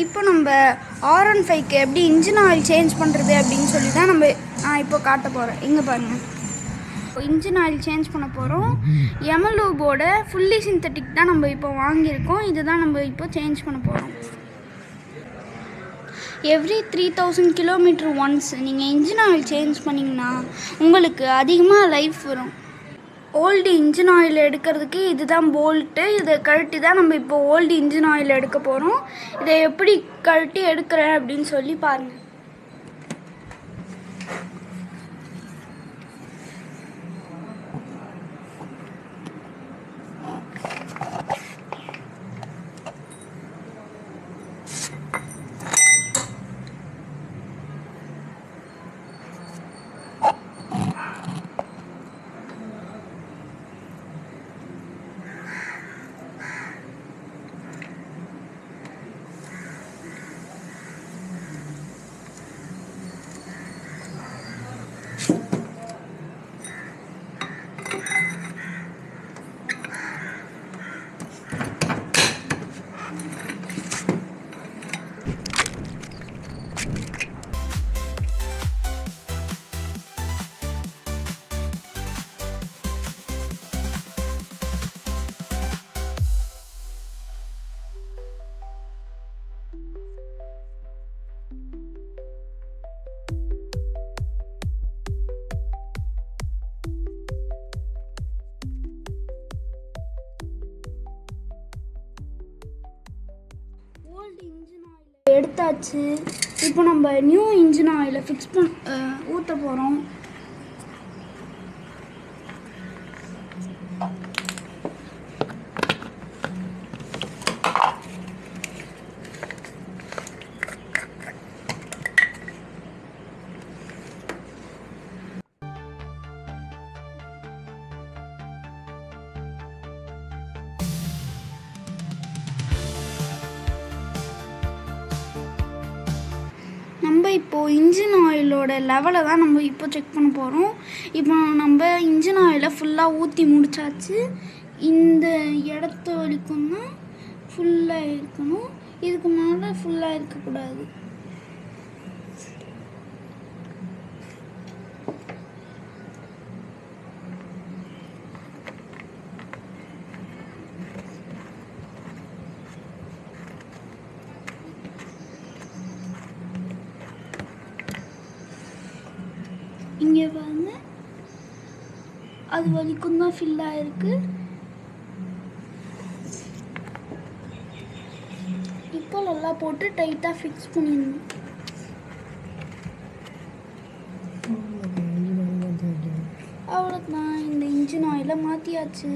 இப்போ நம்ம R15க்கு எப்படி இன்ஜின் ஆயில் சேஞ்ச் பண்ணுறது அப்படின்னு சொல்லி தான் நம்ம இப்போ காட்ட போகிறோம். இங்கே பாருங்கள், இன்ஜின் ஆயில் சேஞ்ச் பண்ண போகிறோம். எமலூபோட ஃபுல்லி சிந்தட்டிக் தான் நம்ம இப்போ வாங்கியிருக்கோம். இதுதான் நம்ம இப்போ சேஞ்ச் பண்ண போகிறோம். எவ்ரி 3000 கிலோமீட்டர் ஒன்ஸ் நீங்கள் இன்ஜின் ஆயில் சேஞ்ச் பண்ணிங்கன்னா உங்களுக்கு அதிகமாக லைஃப் வரும். ஓல்டு இன்ஜின் ஆயில் எடுக்கிறதுக்கு இதுதான் போல்ட்டு. இதை கழட்டி தான் நம்ம இப்போ ஓல்டு இன்ஜின் ஆயில் எடுக்க போகிறோம். இதை எப்படி கழட்டி எடுக்கிறேன் அப்படின்னு சொல்லி பாருங்கள். இன்ஜின் ஆயில் எடுத்தாச்சு. இப்போ நம்ம நியூ இன்ஜின் ஆயிலை ஊற்ற போகிறோம். நம்ம இப்போது இன்ஜின் ஆயிலோட லெவலை தான் நம்ம இப்போ செக் பண்ண போகிறோம். இப்போ நம்ம இன்ஜின் ஆயிலை ஃபுல்லாக ஊற்றி முடிச்சாச்சு. இந்த இடத்த வரைக்கும் தான் ஃபுல்லாக இருக்கணும், இதுக்கு மேலே ஃபுல்லாக இருக்கக்கூடாது. இங்கே பாருங்க, அது வரைக்கும் தான் ஃபில் ஆயிருக்கு. இப்போ நல்லா போட்டு டைட்டாக ஃபிக்ஸ் பண்ணிடணும். அவ்வளோதான், இந்த இன்ஜின் ஆயிலை மாற்றியாச்சு.